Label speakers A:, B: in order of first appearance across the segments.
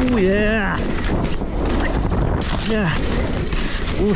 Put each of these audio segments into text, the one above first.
A: Oh yeah. Yeah. Oh,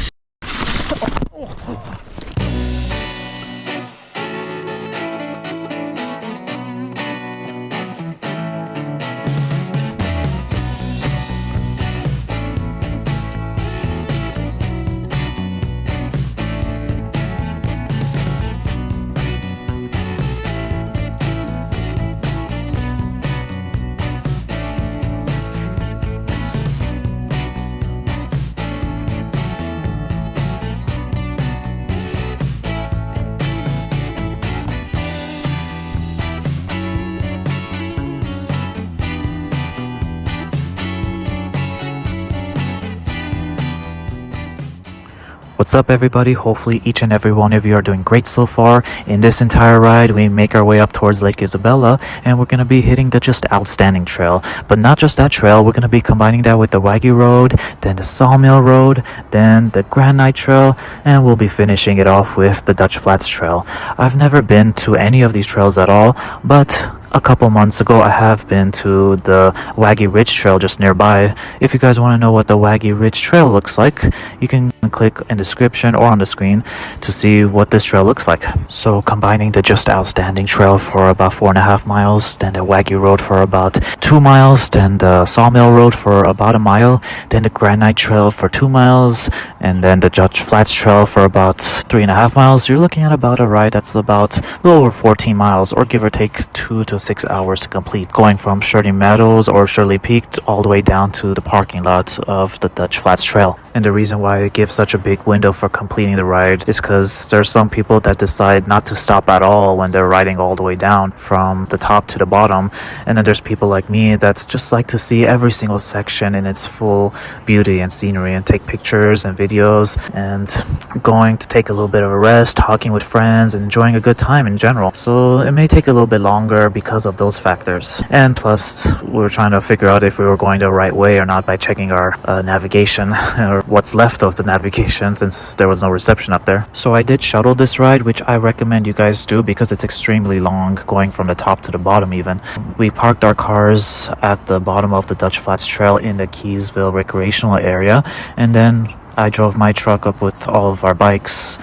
A: what's up everybody? Hopefully each and every one of you are doing great so far. In this entire ride we make our way up towards Lake Isabella and we're going to be hitting the Just Outstanding Trail. But not just that trail, we're going to be combining that with the WAGY Road, then the SAWMILL Road, then the GRANITE Trail, and we'll be finishing it off with the Dutch Flats Trail. I've never been to any of these trails at all, but a couple months ago I have been to the WAGY Ridge Trail just nearby. If you guys want to know what the WAGY Ridge Trail looks like, you can click in the description or on the screen to see what this trail looks like. So combining the Just Outstanding Trail for about 4.5 miles, then the WAGY Road for about 2 miles, then the SAWMILL Road for about 1 mile, then the GRANITE Trail for 2 miles, and then the Dutch Flats Trail for about 3.5 miles, you're looking at about a ride that's about a little over 14 miles, or give or take 2 to 6 hours to complete, going from SHIRLEY Meadows or Shirley Peak all the way down to the parking lot of the Dutch Flats Trail. And the reason why it gives such a big window for completing the ride is because there's some people that decide not to stop at all when they're riding all the way down from the top to the bottom, and then there's people like me that just like to see every single section in its full beauty and scenery and take pictures and videos and going to take a little bit of a rest, talking with friends, and enjoying a good time in general. So it may take a little bit longer because of those factors, and plus we're trying to figure out if we were going the right way or not by checking our navigation or what's left of the navigation, since there was no reception up there. So I did shuttle this ride, which I recommend you guys do because it's extremely long, going from the top to the bottom even. We parked our cars at the bottom of the Dutch Flats Trail in the Keysville recreational area, and then I drove my truck up with all of our bikes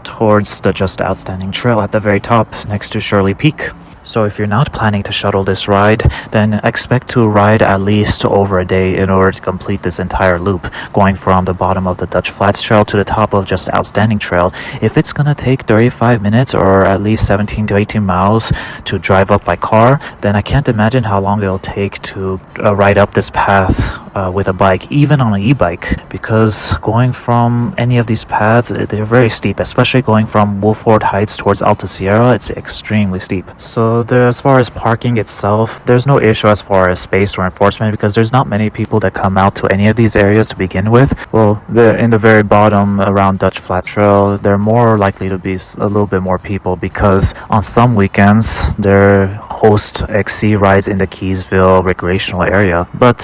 A: towards the Just Outstanding Trail at the very top next to Shirley Peak. So if you're not planning to shuttle this ride, then expect to ride at least over a day in order to complete this entire loop, going from the bottom of the Dutch Flats Trail to the top of Just Outstanding Trail. If it's gonna take 35 minutes or at least 17 to 18 miles to drive up by car, then I can't imagine how long it'll take to ride up this path with a bike, even on an e-bike, because going from any of these paths, they're very steep, especially going from Wolford Heights towards Alta Sierra. It's extremely steep. So as far as parking itself, there's no issue as far as space or enforcement because there's not many people that come out to any of these areas to begin with. Well, in the very bottom around Dutch Flats Trail, there are more likely to be a little bit more people because on some weekends they host XC rides in the Keysville recreational area. But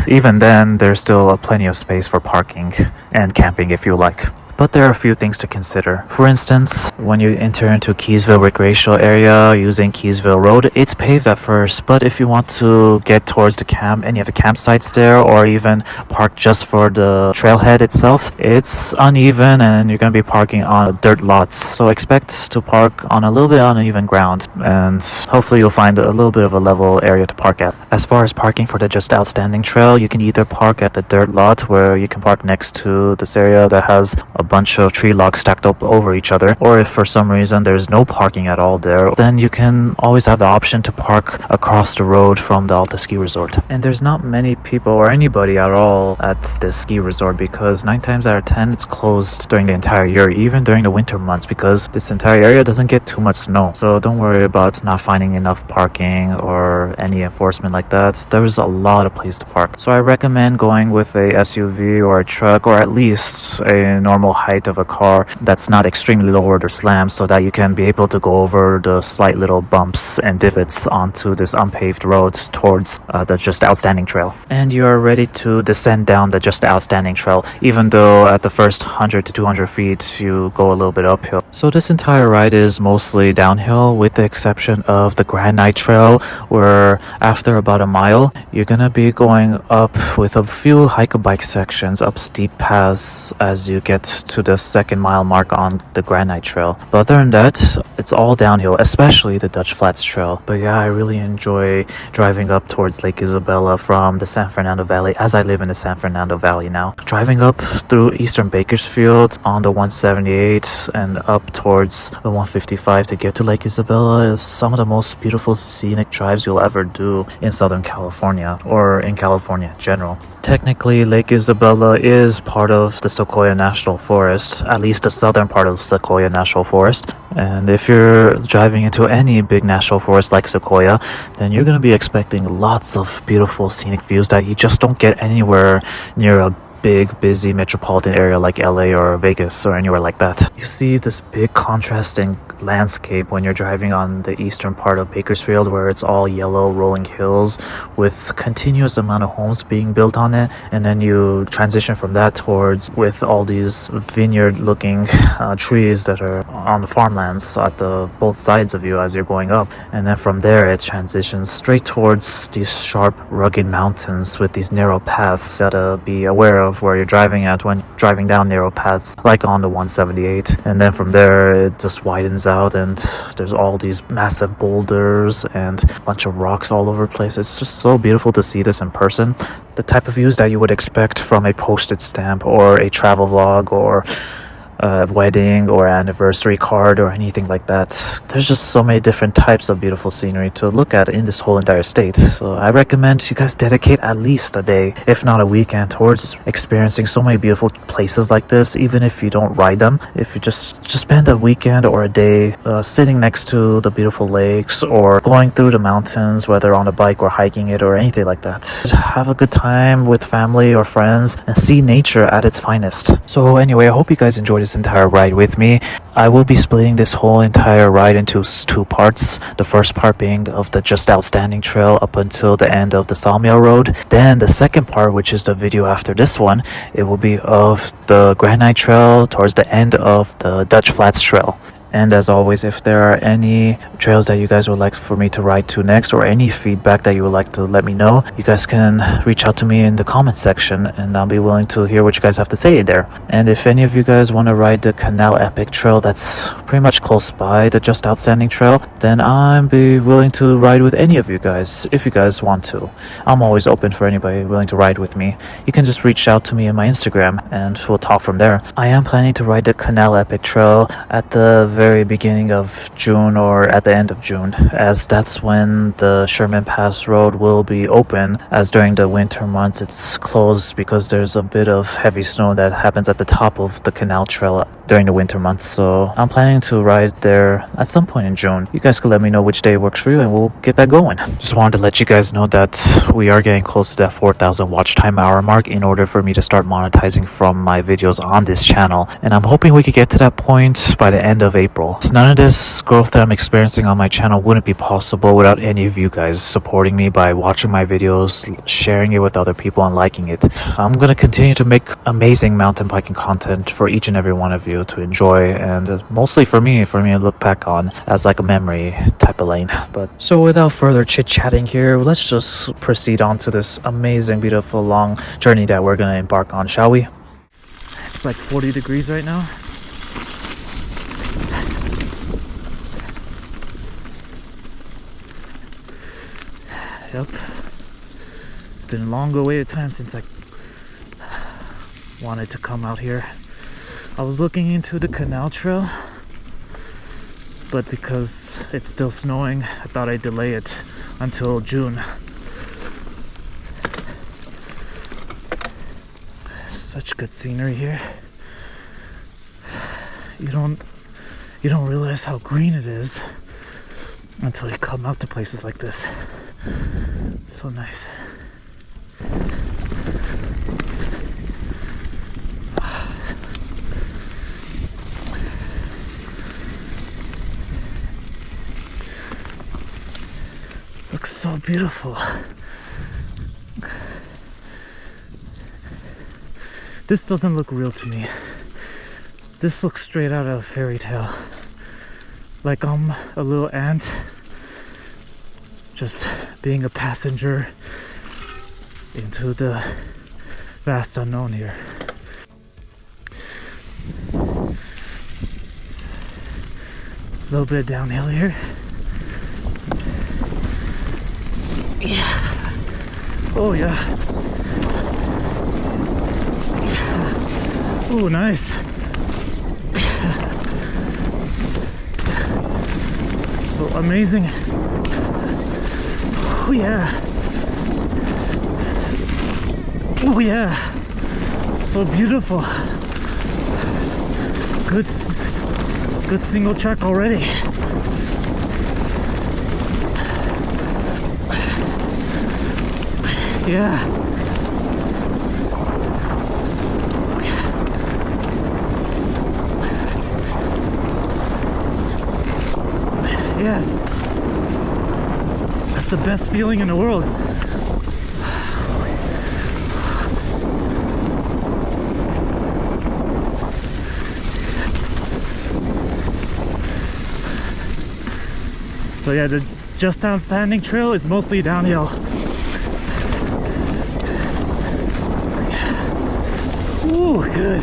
A: even then, there's still plenty of space for parking and camping if you like. But there are a few things to consider. For instance, when you enter into Keysville recreational area using Keysville Road, it's paved at first, but if you want to get towards the any of the campsites there, or even park just for the trailhead itself, it's uneven and you're going to be parking on dirt lots. So expect to park on a little bit uneven ground, and hopefully you'll find a little bit of a level area to park at. As far as parking for the Just Outstanding Trail, you can either park at the dirt lot where you can park next to this area that has a bunch of tree logs stacked up over each other, or if for some reason there's no parking at all there, then you can always have the option to park across the road from the Alta Ski Resort. And there's not many people or anybody at all at this ski resort because 9 times out of 10 it's closed during the entire year, even during the winter months, because this entire area doesn't get too much snow. So don't worry about not finding enough parking or any enforcement like that. There's a lot of places to park. So I recommend going with a SUV or a truck, or at least a normal normal height of a car that's not extremely lowered or slammed, so that you can be able to go over the slight little bumps and divots onto this unpaved road towards the Just Outstanding Trail. And you are ready to descend down the Just Outstanding Trail, even though at the first 100 to 200 feet you go a little bit uphill. So this entire ride is mostly downhill, with the exception of the GRANITE Trail, where after about a mile you're gonna be going up with a few hike-a-bike sections up steep paths as you get to the second mile mark on the GRANITE Trail. But other than that, it's all downhill, especially the Dutch Flats Trail. But yeah, I really enjoy driving up towards Lake Isabella from the San Fernando Valley, as I live in the San Fernando Valley now. Driving up through eastern Bakersfield on the 178 and up towards the 155 to get to Lake Isabella is some of the most beautiful scenic drives you'll ever do in Southern California, or in California in general. Technically, Lake Isabella is part of the SEQUOIA National Forest, at least the southern part of SEQUOIA National Forest. And if you're driving into any big national forest like Sequoia, then you're going to be expecting lots of beautiful scenic views that you just don't get anywhere near a big, busy metropolitan area like LA or Vegas or anywhere like that. You see this big contrasting landscape when you're driving on the eastern part of Bakersfield, where it's all yellow rolling hills with continuous amount of homes being built on it, and then you transition from that towards with all these vineyard looking trees that are on the farmlands at the both sides of you as you're going up, and then from there it transitions straight towards these sharp rugged mountains with these narrow paths. Gotta be aware of where you're driving at when driving down narrow paths like on the 178, and then from there it just widens out and there's all these massive boulders and a bunch of rocks all over the place. It's just so beautiful to see this in person. The type of views that you would expect from a postage stamp or a travel vlog or a wedding or anniversary card or anything like that. There's just so many different types of beautiful scenery to look at in this whole entire state. So I recommend you guys dedicate at least a day, if not a weekend, towards experiencing so many beautiful places like this, even if you don't ride them. If you just spend a weekend or a day sitting next to the beautiful lakes or going through the mountains, whether on a bike or hiking it or anything like that. Have a good time with family or friends and see nature at its finest. So anyway, I hope you guys enjoyed this entire ride with me. I will be splitting this whole entire ride into two parts. The first part being of the Just Outstanding Trail up until the end of the SAWMILL Road. Then the second part, which is the video after this one, it will be of the GRANITE Trail towards the end of the Dutch Flats Trail. And as always, if there are any trails that you guys would like for me to ride to next, or any feedback that you would like to let me know, you guys can reach out to me in the comment section and I'll be willing to hear what you guys have to say there. And if any of you guys want to ride the CANNAL EPIC Trail that's pretty much close by the Just Outstanding Trail, then I'll be willing to ride with any of you guys if you guys want to. I'm always open for anybody willing to ride with me. You can just reach out to me on my Instagram and we'll talk from there. I am planning to ride the CANNAL EPIC Trail at the very beginning of June or at the end of June, as that's when the Sherman Pass Road will be open, as during the winter months it's closed because there's a bit of heavy snow that happens at the top of the canal trail during the winter months. So I'm planning to ride there at some point in June. You guys can let me know which day works for you and we'll get that going. Just wanted to let you guys know that we are getting close to that 4,000 watch time hour mark in order for me to start monetizing from my videos on this channel, and I'm hoping we could get to that point by the end of April. None of this growth that I'm experiencing on my channel wouldn't be possible without any of you guys supporting me by watching my videos, sharing it with other people, and liking it. I'm gonna continue to make amazing mountain biking content for each and every one of you to enjoy, and mostly for me to look back on as like a memory type of lane. But so without further chit-chatting here, let's just proceed on to this amazing, beautiful, long journey that we're gonna embark on, shall we? It's like 40 degrees right now. Yep, it's been a long awaited time since I wanted to come out here. I was looking into the canal trail, but because it's still snowing, I thought I'd delay it until June. Such good scenery here. You don't realize how green it is until you come out to places like this. So nice.
B: so beautiful. This doesn't look real to me. This looks straight out of a fairy tale. Like I'm a little ant, just being a passenger into the vast unknown here. A little bit of downhill here. Yeah. Oh yeah. Oh, nice. So amazing. Oh yeah. Oh yeah. So beautiful. Good single track already. Yeah. Yes. That's the best feeling in the world. So yeah, the Just Outstanding Trail is mostly downhill. Ooh, good.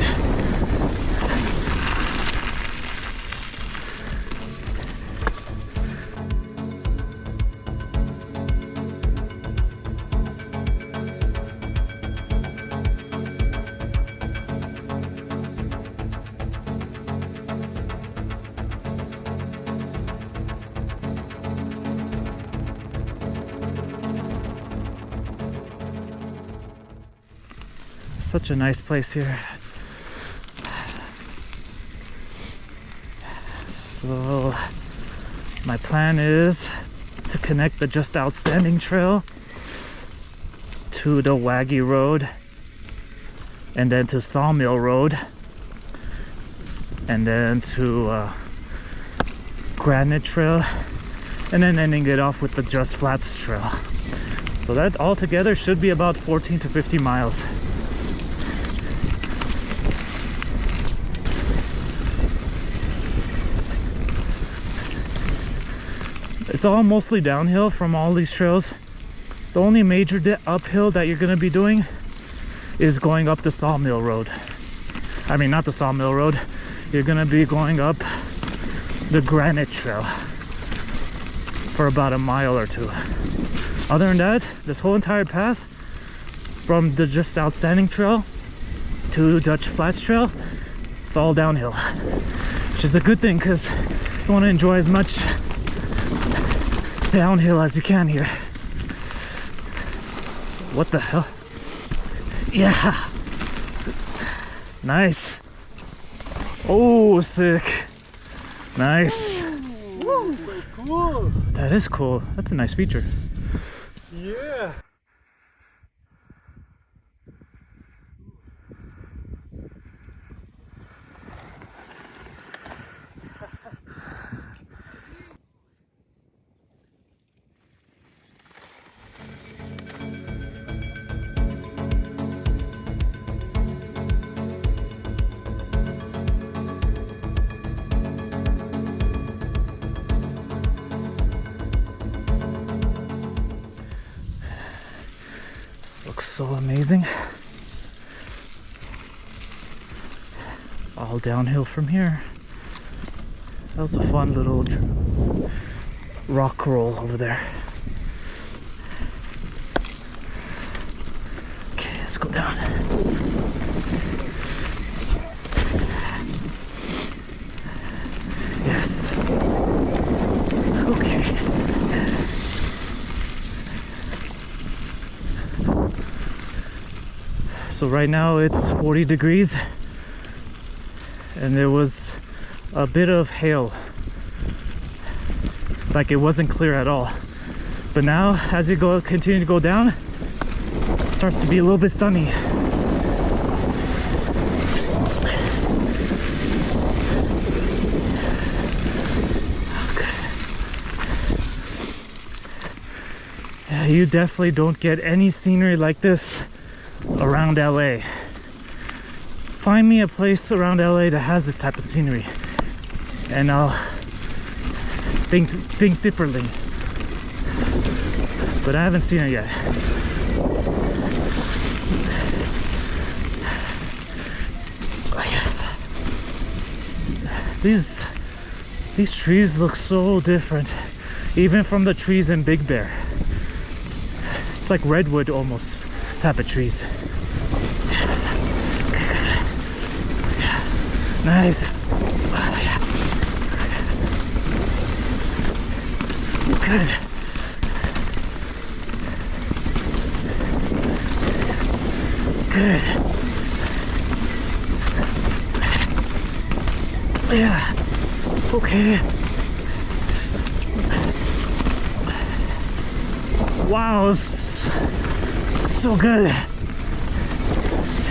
B: Such a nice place here. So my plan is to connect the Just Outstanding Trail to the WAGY Road and then to Sawmill Road and then to Granite Trail and then ending it off with the Just Flats Trail. So that altogether should be about 14 to 50 miles. It's all mostly downhill from all these trails. The only major uphill that you're going to be doing is going up the Sawmill Road. I mean, not the Sawmill Road. You're going to be going up the Granite Trail for about a mile or two. Other than that, this whole entire path from the Just Outstanding Trail to Dutch Flats Trail, it's all downhill, which is a good thing because you want to enjoy as much downhill as you can here. What the hell? Yeah. Nice. Oh, sick. Nice.
C: Woo, so cool.
B: That is cool. That's a nice feature.
C: Yeah.
B: This looks so amazing. All downhill from here. That was a fun little rock roll over there. Okay, let's go down. Yes. Okay. So right now it's 40 degrees and there was a bit of hail, like it wasn't clear at all. But now as you continue to go down, it starts to be a little bit sunny. You definitely don't get any scenery like this around LA. Find me a place around LA that has this type of scenery, and I'll think differently. But I haven't seen it yet. I guess these trees look so different, even from the trees in Big Bear. It's like redwood almost type of trees. Nice. Good. Good. Yeah. Okay. Wow, so good.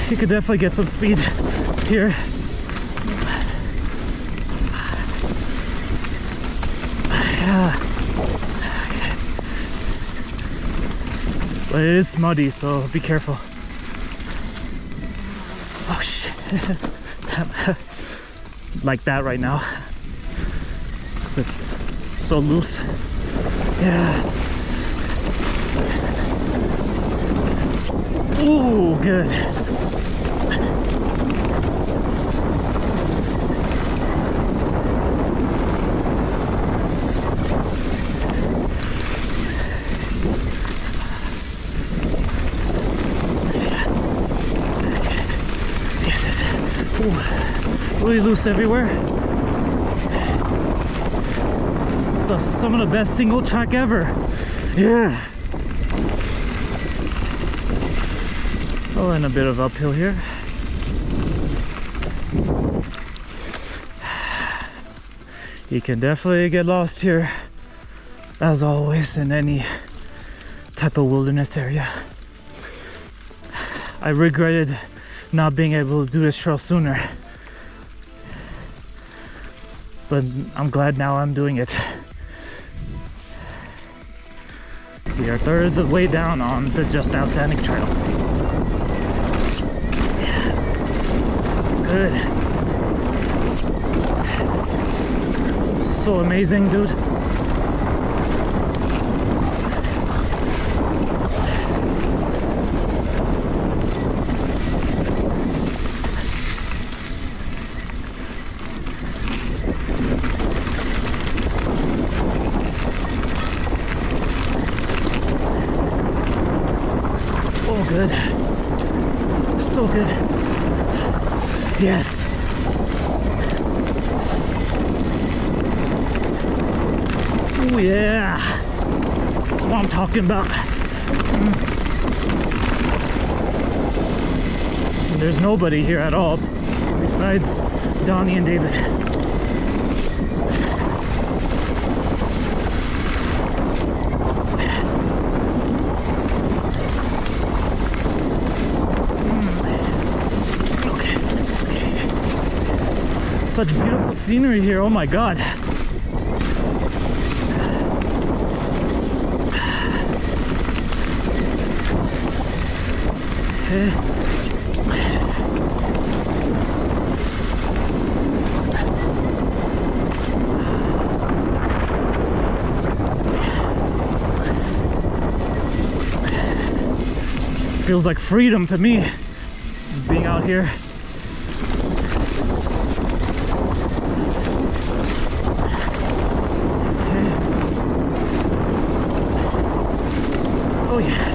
B: You could definitely get some speed here. Yeah. Okay. But it is muddy, so be careful. Oh shit. Damn. Like that right now. 'Cause it's so loose. Yeah. Ooh, good. Really loose everywhere. Some of the best single track ever. Yeah. Oh, and a bit of uphill here. You can definitely get lost here, as always, in any type of wilderness area. I regretted not being able to do this trail sooner, but I'm glad now I'm doing it. We are third the way down on the just out Scenic trail. Yeah. Good. So amazing, dude. Good. So good. Yes. Oh yeah. That's what I'm talking about. And there's nobody here at all besides Donnie and David. Such beautiful scenery here, oh my god. Okay. This feels like freedom to me, being out here. Oh yeah.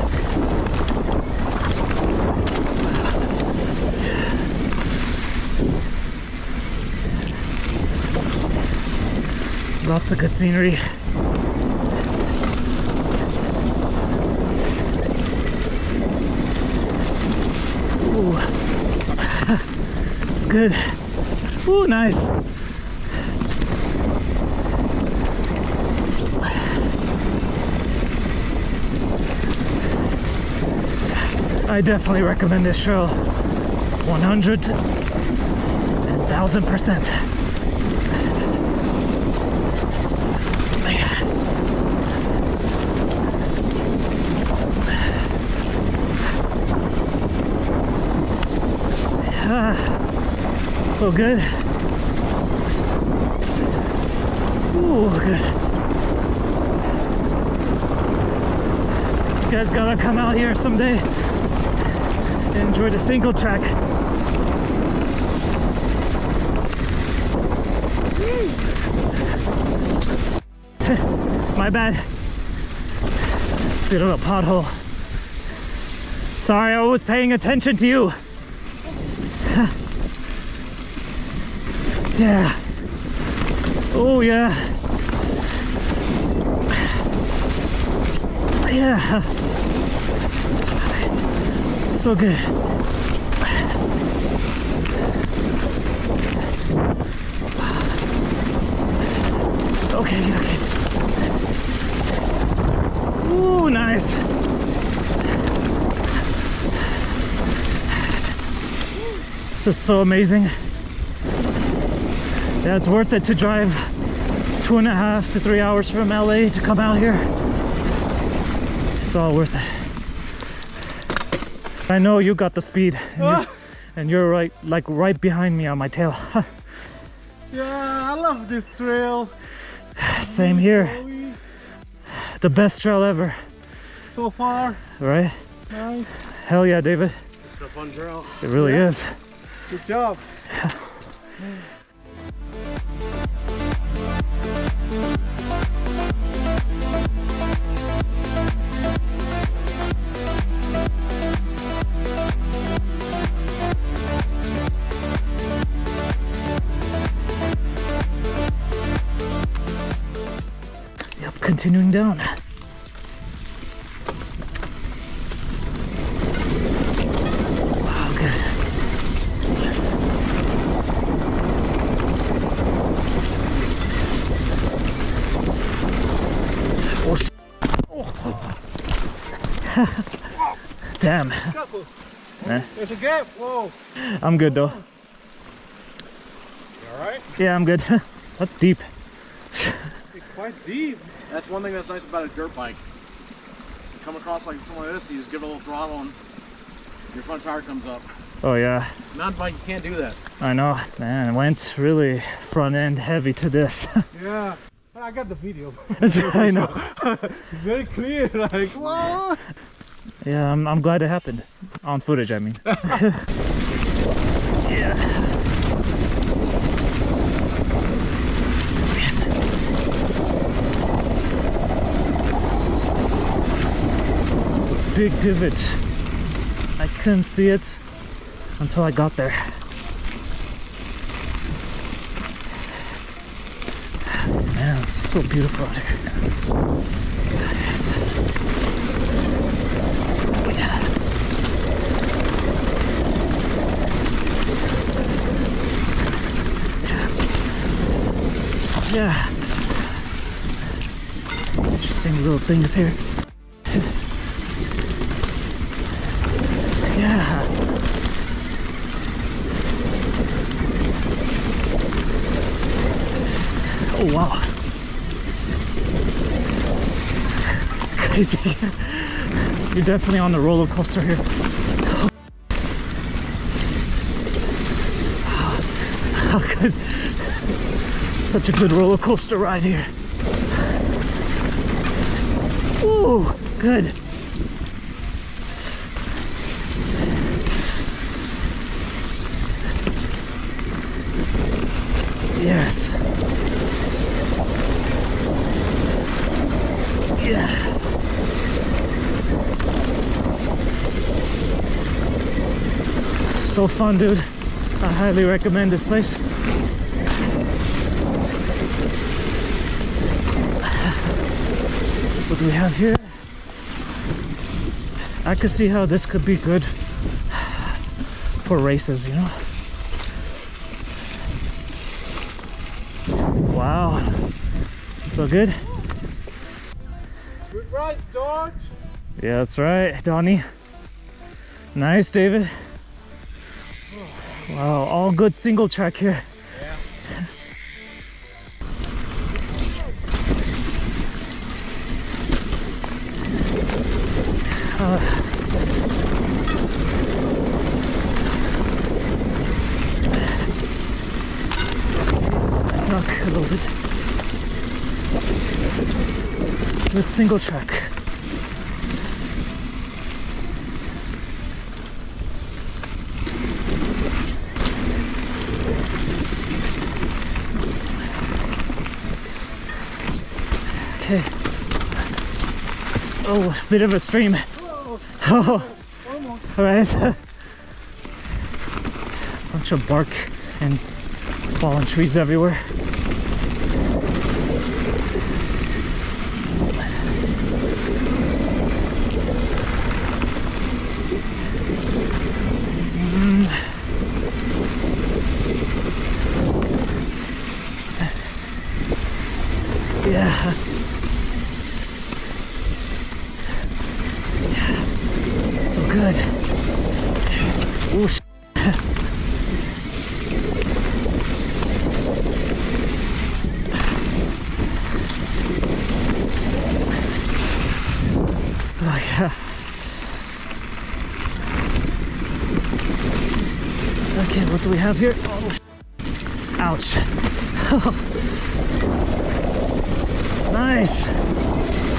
B: Lots of good scenery. Ooh. It's good. Ooh, nice. I definitely recommend this trail 100 and 1000%. Yeah, so good. Ooh, good. You guys gotta come out here someday and enjoy the single track. My bad. Bit of a pothole. Sorry, I was paying attention to you. Yeah. Oh yeah. Yeah. So good. Okay, okay. Ooh, nice. This is so amazing. Yeah, it's worth it to drive 2.5 to 3 hours from LA to come out here. It's all worth it. I know you got the speed, and you're right behind me on my tail.
C: Yeah, I love this trail.
B: Same here. The best trail ever.
C: So far.
B: Right?
C: Nice.
B: Hell yeah, David.
C: It's a fun trail.
B: It really is.
C: Good job.
B: Yep, continuing down. Wow, good. Oh, damn.
C: Careful.
B: Eh?
C: There's a gap. Whoa.
B: I'm good though.
C: You alright?
B: Yeah, I'm good. That's deep.
C: It's quite deep. That's one thing that's nice about a dirt bike. You come across like something like this, you just give it a little throttle and your front tire comes up.
B: Oh yeah,
C: Mountain bike, you can't do that.
B: I know. Man, it went really front end heavy to this.
C: Yeah. I got the video.
B: I know.
C: It's very clear, like, whoa.
B: Yeah, I'm glad it happened. On footage, I mean. Yeah. Yes. It's a big divot. I couldn't see it until I got there. Man, it's so beautiful out here. Yes. Oh, yeah. Yeah. Interesting little things here. Yeah. Oh wow. Crazy. You're definitely on the roller coaster here. How good. Such a good roller coaster ride here. Ooh, good. Yes. Yeah. So fun, dude. I highly recommend this place. What do we have here? I could see how this could be good for races, you know? Wow. So good.
C: Good ride, George.
B: Yeah, that's right, Donnie. Nice, David. Wow, all good single track here.
C: Yeah.
B: truck a little bit. Let's single track. Okay. Oh, a bit of a stream. Oh, all right. Bunch of bark and fallen trees everywhere. Yeah. So good. Oh, oh yeah. Okay, what do we have here? Oh, ouch. Nice.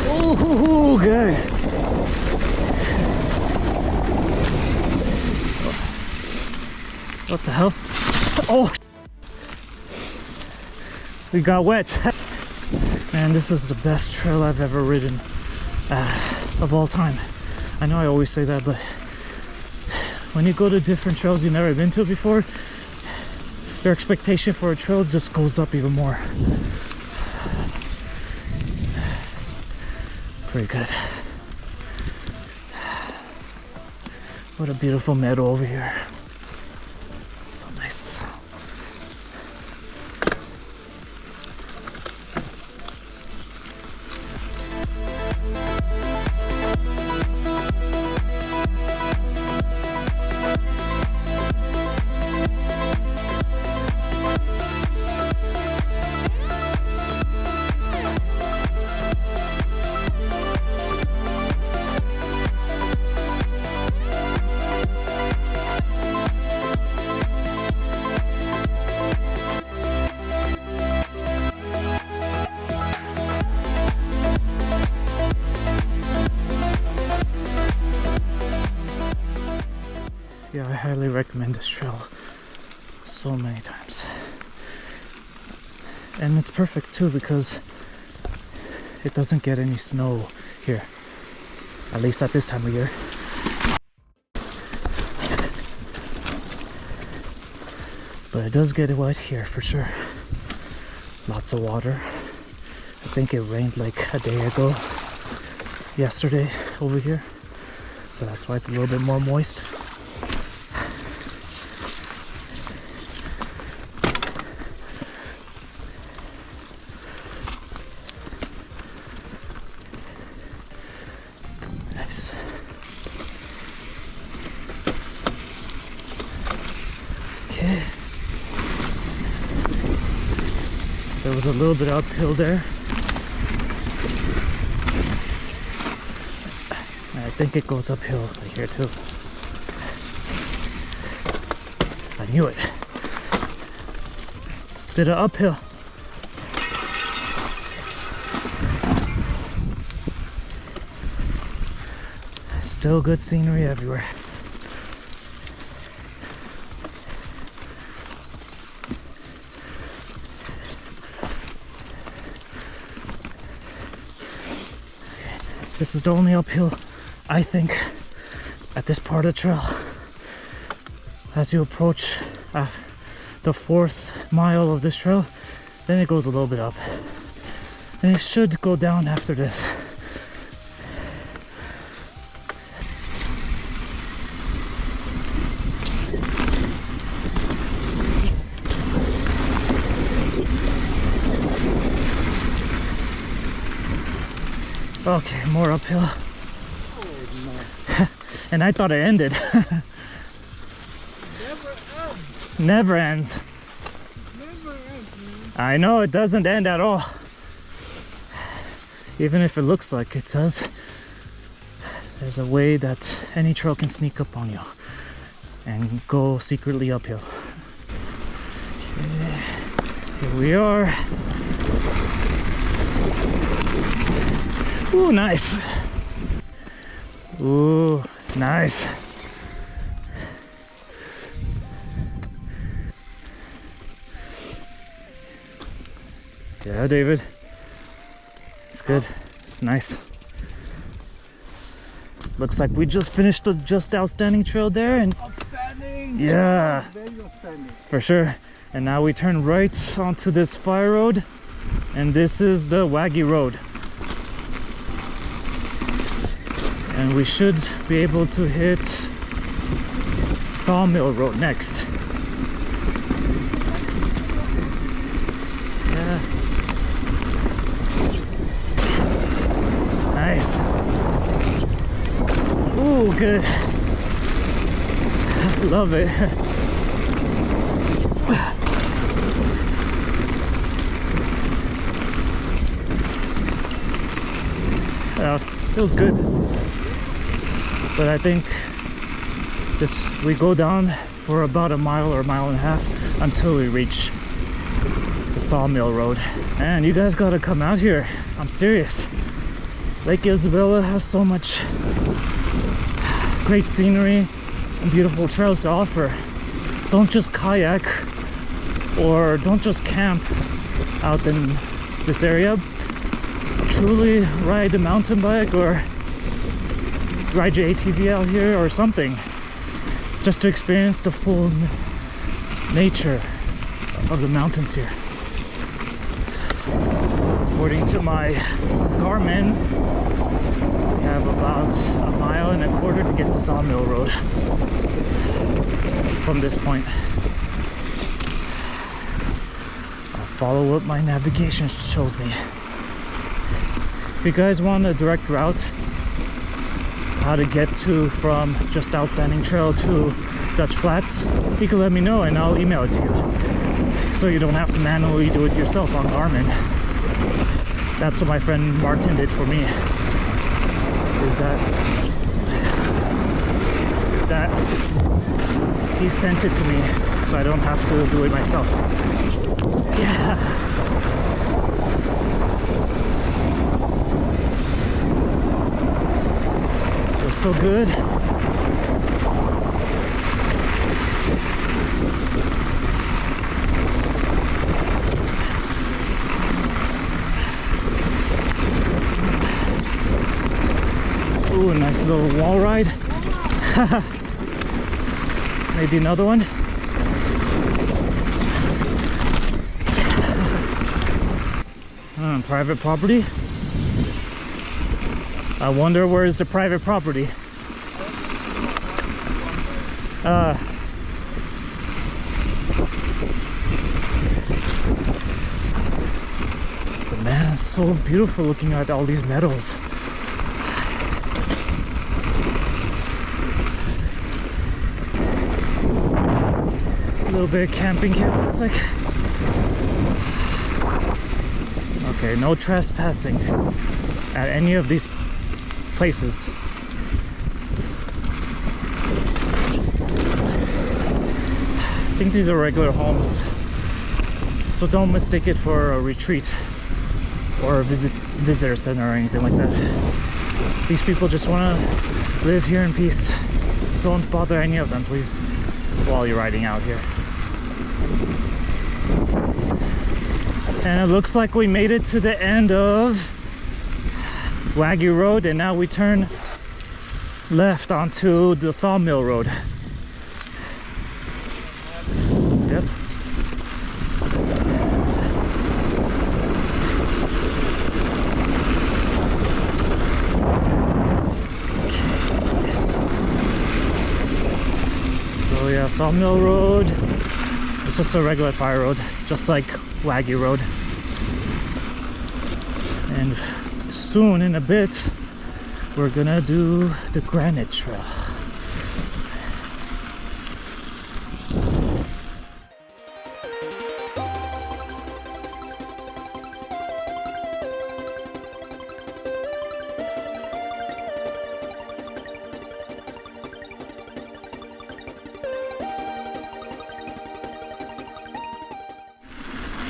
B: Oh, good. What the hell? Oh, we got wet. Man, this is the best trail I've ever ridden of all time. I know I always say that, but when you go to different trails you've never been to before, your expectation for a trail just goes up even more. Pretty good. What a beautiful meadow over here. So nice. Yeah, I highly recommend this trail so many times. And it's perfect too because it doesn't get any snow here, at least at this time of year. But it does get wet here for sure. Lots of water. I think it rained like a day ago, yesterday over here. So that's why it's a little bit more moist. Nice. Okay. There was a little bit uphill there. I think it goes uphill right here too. I knew it. Bit of uphill. Still good scenery everywhere. This is the only uphill, I think, at this part of the trail. As you approach the 4th mile of this trail, then it goes a little bit up. And it should go down after this. Okay, more uphill. Oh, no. And I thought it ended. Never ends.
D: Never ends, man.
B: I know, it doesn't end at all. Even if it looks like it does, there's a way that any trail can sneak up on you and go secretly uphill. Okay. Here we are. Ooh, nice. Ooh, nice. Yeah, David. It's good. It's nice. Looks like we just finished the just outstanding trail there, and
C: Outstanding!
B: yeah,
C: Very outstanding.
B: for sure. And now we turn right onto this fire road, and this is the WAGY road. And we should be able to hit Sawmill Road next. Yeah. Nice. Ooh, good. Love it. Feels good. But I think we go down for about a mile or a mile and a half until we reach the Sawmill Road. And you guys gotta come out here. I'm serious. Lake Isabella has so much great scenery and beautiful trails to offer. Don't just kayak or don't just camp out in this area. Truly ride a mountain bike or ride your ATV out here or something, just to experience the full nature of the mountains here. According to my Garmin, we have about a mile and a quarter to get to Sawmill Road from this point. I'll follow what my navigation shows me. If you guys want a direct route, how to get to from just outstanding trail to Dutch Flats, you can let me know and I'll email it to you, so you don't have to manually do it yourself on Garmin. That's what my friend Martin did for me. Is that he sent it to me so I don't have to do it myself. Yeah. Feels so good. Ooh, a nice little wall ride. Maybe another one. Private property. I wonder where is the private property. But man, it's so beautiful looking at all these meadows. A little bit of camping here, looks like. Okay, no trespassing at any of these places. I think these are regular homes, so don't mistake it for a retreat or a visitor center or anything like that. These people just want to live here in peace. Don't bother any of them, please, while you're riding out here. And it looks like we made it to the end of WAGY Road, and now we turn left onto the Sawmill Road. Yep. So yeah, Sawmill Road. It's just a regular fire road, just like WAGY Road. And soon, in a bit, we're gonna do the Granite Trail.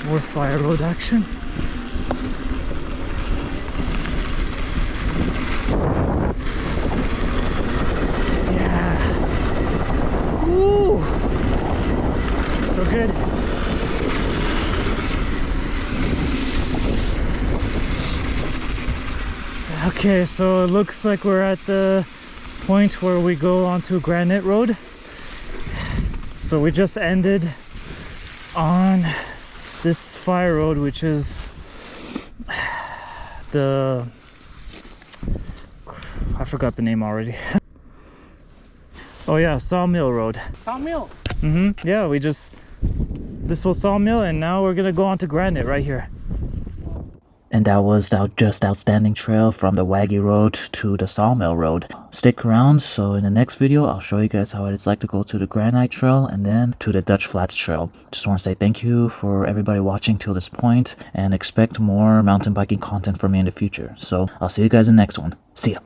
B: More fire road action. Yeah. Woo! So good. Okay, so it looks like we're at the point where we go onto Granite Road. So we just ended on this fire road, which is the, I forgot the name already. Oh yeah, Sawmill Road.
C: Sawmill.
B: Yeah, this was Sawmill, and now we're gonna go on to Granite right here.
A: And that was the just outstanding trail from the Waggy Road to the Sawmill Road. Stick around, so in the next video I'll show you guys how it's like to go to the Granite Trail and then to the Dutch Flats Trail. Just want to say thank you for everybody watching till this point, and expect more mountain biking content from me in the future. So I'll see you guys in the next one. See ya!